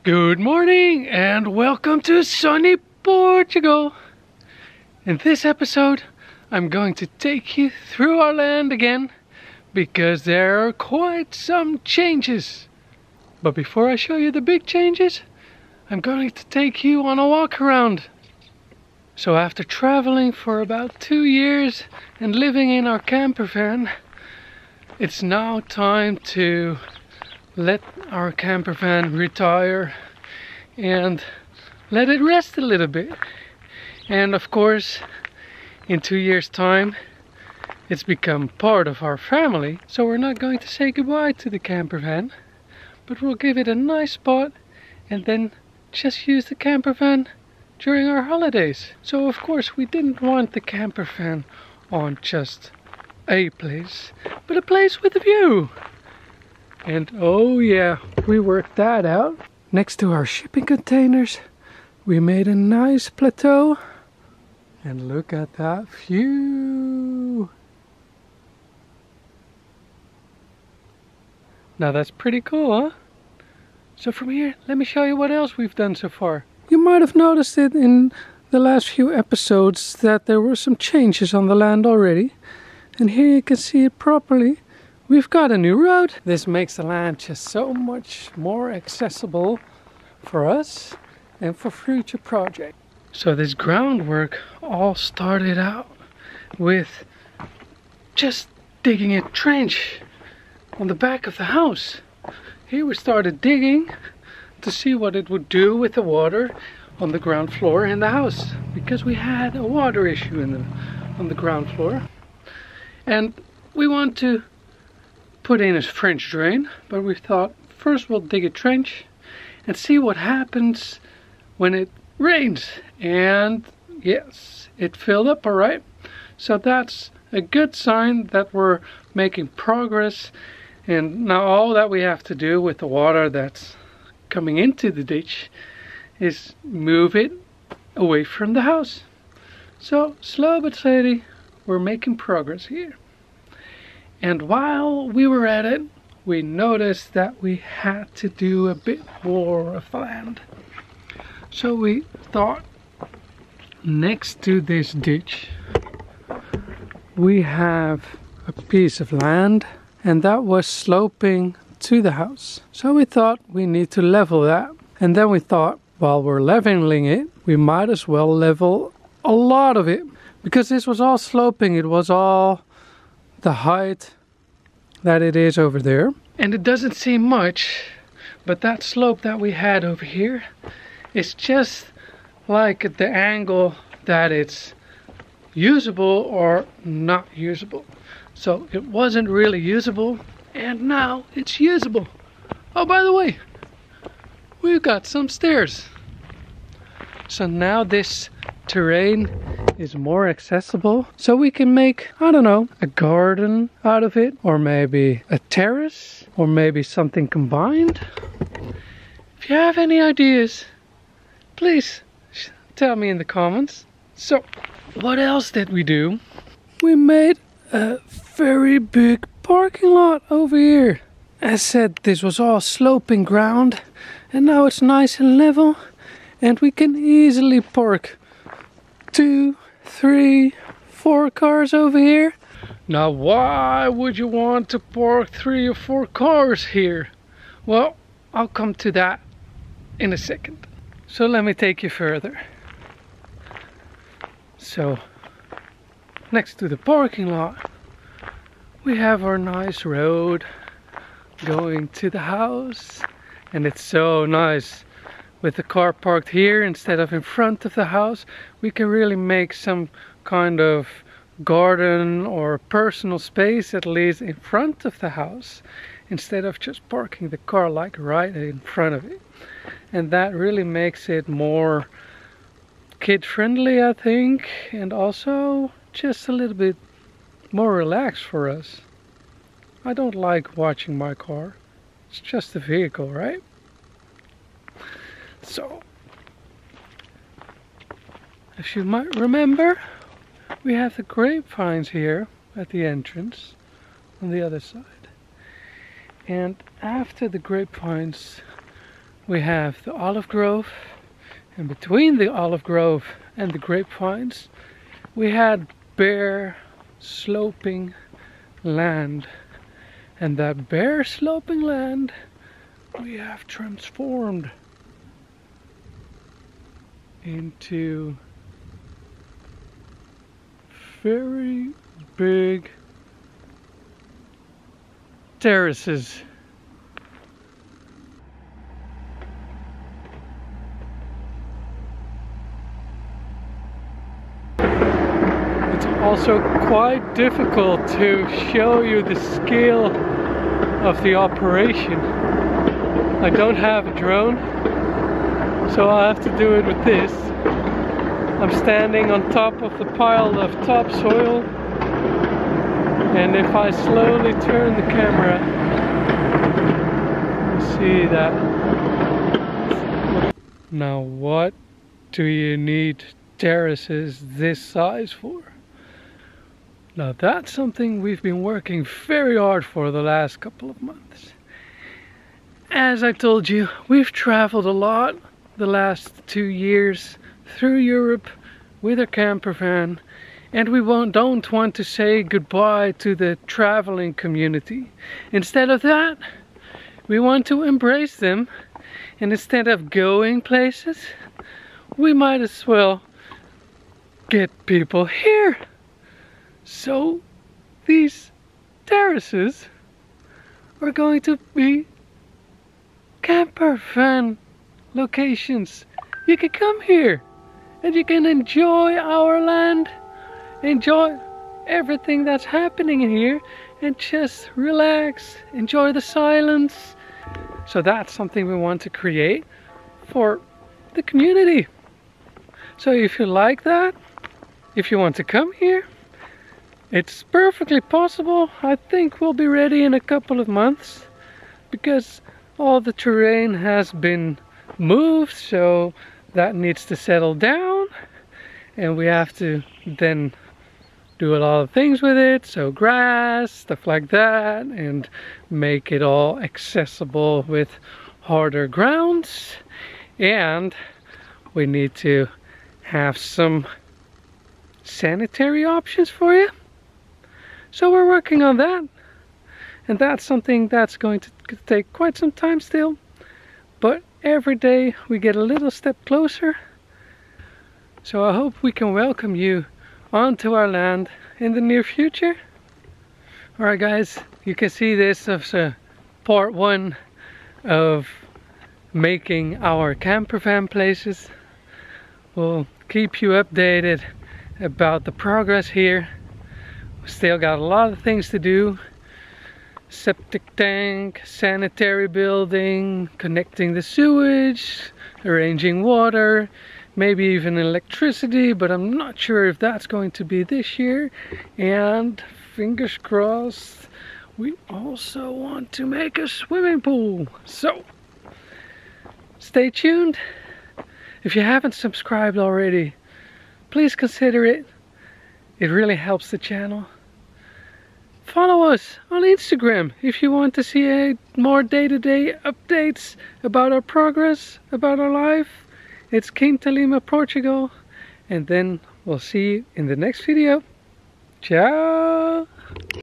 Good morning and welcome to sunny Portugal. In this episode, I'm going to take you through our land again because there are quite some changes. But before I show you the big changes, I'm going to take you on a walk around. So after traveling for about 2 years and living in our camper van, it's now time to let our camper van retire and let it rest a little bit. And of course, in 2 years' time, it's become part of our family. So we're not going to say goodbye to the camper van, but we'll give it a nice spot and then just use the camper van during our holidays. So of course we didn't want the camper van on just a place, but a place with a view. And oh yeah, we worked that out. Next to our shipping containers, we made a nice plateau. And look at that view. Now that's pretty cool, huh? So from here, let me show you what else we've done so far. You might have noticed it in the last few episodes that there were some changes on the land already. And here you can see it properly. We've got a new road. This makes the land just so much more accessible for us and for future projects. So this groundwork all started out with just digging a trench on the back of the house. Here we started digging to see what it would do with the water on the ground floor in the house, because we had a water issue on the ground floor. And we want to put in a French drain, but we thought first we'll dig a trench and see what happens when it rains. And yes, it filled up all right. So that's a good sign that we're making progress. And now all that we have to do with the water that's coming into the ditch is move it away from the house. So slow but steady, we're making progress here. And while we were at it, we noticed that we had to do a bit more of the land. So we thought, next to this ditch, we have a piece of land, and that was sloping to the house. So we thought we need to level that. And then we thought, while we're leveling it, we might as well level a lot of it, because this was all sloping. It was all the height that it is over there. And it doesn't seem much, but that slope that we had over here is just like at the angle that it's usable or not usable. So it wasn't really usable, and now it's usable. Oh, by the way, we've got some stairs. So now this terrain is more accessible, so we can make, I don't know, a garden out of it, or maybe a terrace, or maybe something combined. If you have any ideas, please tell me in the comments. So what else did we do? We made a very big parking lot over here. As said, this was all sloping ground, and now it's nice and level, and we can easily park 2, 3, 4 cars over here. Now why would you want to park 3 or 4 cars here? Well, I'll come to that in a second. So let me take you further. So next to the parking lot, we have our nice road going to the house, and it's so nice. With the car parked here instead of in front of the house, we can really make some kind of garden or personal space, at least in front of the house, instead of just parking the car like right in front of it. And that really makes it more kid-friendly, I think, and also just a little bit more relaxed for us. I don't like watching my car. It's just a vehicle, right? So, as you might remember, we have the grapevines here at the entrance on the other side. And after the grapevines, we have the olive grove, and between the olive grove and the grapevines we had bare sloping land, and that bare sloping land we have transformed into very big terraces. It's also quite difficult to show you the scale of the operation. I don't have a drone, so I'll have to do it with this. I'm standing on top of the pile of topsoil, and if I slowly turn the camera, you see that. Now what do you need terraces this size for? Now that's something we've been working very hard for the last couple of months. As I told you, we've traveled a lot the last 2 years through Europe with our camper van, and we don't want to say goodbye to the traveling community. Instead of that, we want to embrace them, and instead of going places, we might as well get people here. So these terraces are going to be camper van locations. You can come here and you can enjoy our land, enjoy everything that's happening in here, and just relax, enjoy the silence. So that's something we want to create for the community. So if you like that, if you want to come here, it's perfectly possible. I think we'll be ready in a couple of months, because all the terrain has been moved, so that needs to settle down, and we have to then do a lot of things with it, so grass, stuff like that, and make it all accessible with harder grounds. And we need to have some sanitary options for you, so we're working on that, and that's something that's going to take quite some time still, but every day we get a little step closer. So I hope we can welcome you onto our land in the near future. Alright guys, you can see this as a part 1 of making our camper van places. We'll keep you updated about the progress here. We still got a lot of things to do. Septic tank, sanitary building, connecting the sewage, arranging water, maybe even electricity, but I'm not sure if that's going to be this year. And fingers crossed, we also want to make a swimming pool. So stay tuned. If you haven't subscribed already, please consider it. It really helps the channel. Follow us on Instagram if you want to see more day-to-day updates about our progress, about our life. It's Quinta Lima, Portugal, and then we'll see you in the next video. Ciao!